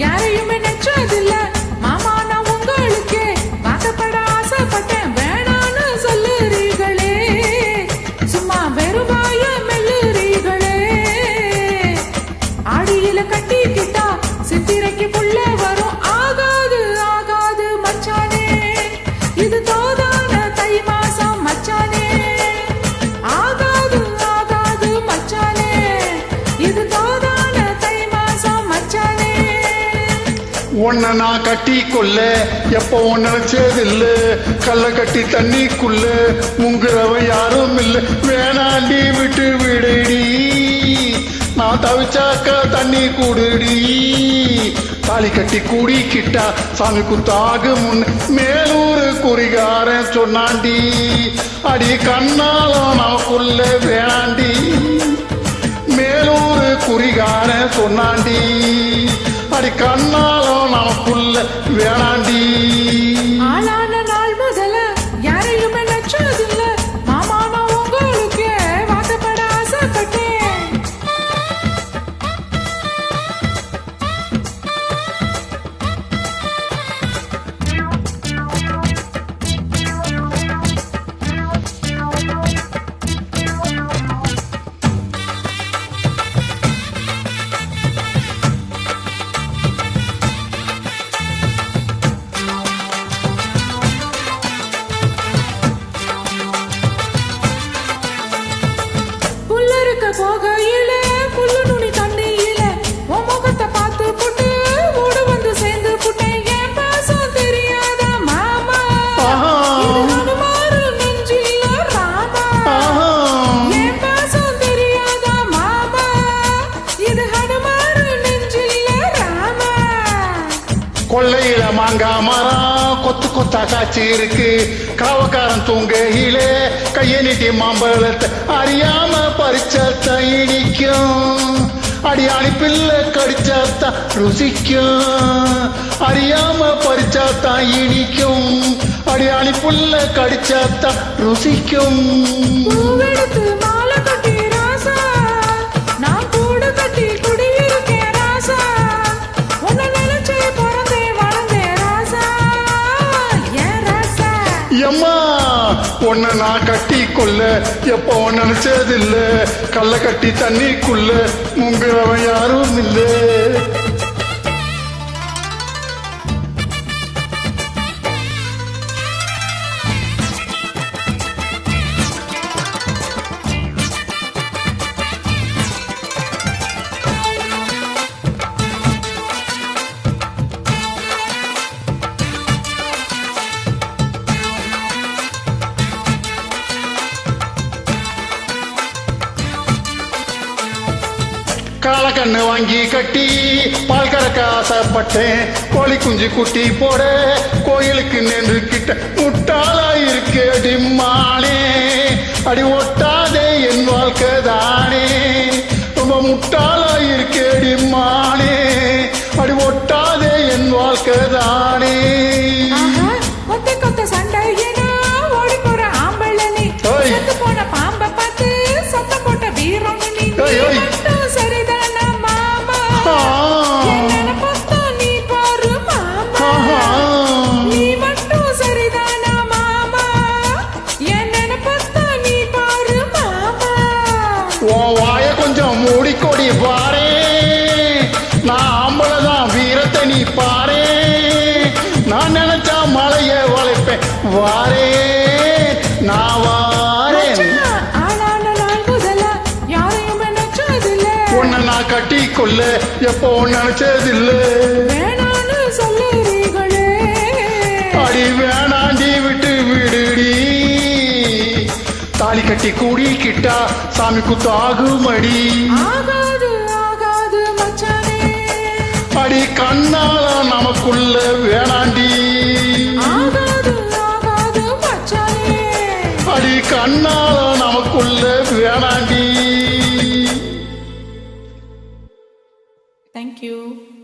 யாரையுமே நச்சதில்ல மாமா நான் உங்களுக்கு வாக்கப்பட ஆசைப்பட்டேன் வேணான்னு சொல்லுறீங்களே சும்மா வெறுவாய மெல்லுறீங்களே ஆடியில கட்டிக்கிட்டா சித்திரைக்கு புள்ள வரும் ஆகாது ஆகாது மச்சானே இது தோதான தை மாசம் மச்சானே ஆகாது ஆகாது மச்சானே இது தோதான தை மாசம் மச்சானே உன்னை நான் கட்டி கொள்ள எப்போ நினைச்சதில்ல கல்ல கட்டி தண்ணிக்குள்ள முங்குறவ யாரும் இல்லை வேணாண்டி விட்டு விடுடி நான் தவிச்சாக்க தண்ணி கூடுடி தாலி கட்டி கூடிக்கிட்டா சாமி குத்தாக முன் மேலூர் குறிகாரன் சொன்னாண்டி அடி கண்ணாலும் நமக்குள்ள வேணாண்டி மேலூர் குறிகாரன் சொன்னாண்டி அடி கண்ணாலும் நமக்குள்ள வேணாண்டி ஆளான நாள் முதல்ல யாரையுமே நச்சதில்ல மாமா நான் உங்களுக்கு வாக்கப்பட ஆசைப்பட்டேன் போகையில புல்லு நுனி தண்ணியில உன் முகத்தை பார்த்து புட்டு ஓடு வந்து சேர்ந்து புட்டேன் என் பாசம் தெரியாத மாமா இது ஹனுமாரு நெஞ்சில ராமா என் பாசம் தெரியாத மாமா இது ஹனுமாரு நெஞ்சில ராமா கொள்ளையில மாங்கா மரம் கொத்து கொத்தா காய்ச்சி இருக்கு காவக்காரன் தூங்கையிலே கையை நீட்டி மாம்பழத்தை அறியாம பறிச்சத்த இனிக்கும் அடியாணி பிள்ளை கடிச்சாத்தா ருசிக்கும் அறியாம பறிச்சாத்தா இனிக்கும் அடியாணி புள்ள கடிச்சாத்தா ருசிக்கும் பூவெடுத்து மாலை கட்டி ராசா நான் கூடு கட்டி குடியிருக்கேன் ராசா உன்னை நினைச்சு பிறந்தே வளர்ந்தே ராசா ஏன் ராசா எம்மா உன்னை நான் கட்டி கொள்ள எப்போ நினைச்சதில்ல கல்ல கட்டி தண்ணிக்குள்ள முங்குறவன் யாரும் இல்லை காலக்கண்ணு வாங்கி கட்டி பால் கறக்க ஆசைப்பட்டேன் கோழி குஞ்சு குட்டி போட கோயிலுக்கு நின்று கிட்ட முட்டாளா இருக்கே டிம்மானே அடி ஒட்டாதே என் வாழ்க்கை தானே ரொம்ப முட்டாளா இருக்கே டிம்மானே அடி ஒட்டாதே என் வாழ்க்கை தானே கொத்த கொத்த சண்டை ஓடி போற ஆம்பள நீ செத்து போன பாம்ப பார்த்து சத்தம் போட்ட வீரம் நீ சரிதானா மாமா என்ன பார்த்தா நீ பாரு மாமா நீ மட்டும் சரிதானா மாமா என்ன பார்த்தா நீ பாரு மாமா உன் வாய கொஞ்சம் மூடிக்கொடி பாரே நான் ஆம்பளதான் வீரத்தை நீ பாரே நான் நினைச்சா மலைய வளைப்பேன் வாரே நான் வாரேன் உன்னை நான் கட்டி கொள்ள எப்போ நினைச்சதில்ல வேணான்னு சொல்லுறீங்களே அடி வேணாண்டி விட்டு விடுடி தாலி கட்டி கூடிக்கிட்டா சாமி குத்தாகுமடி ஆகாது ஆகாது மச்சானே அடி கண்ணால நமக்குள்ள வேணாண்டி ஆகாது ஆகாது மச்சானே அடி கண்ணால நமக்குள்ள வேணாண்டி Thank you.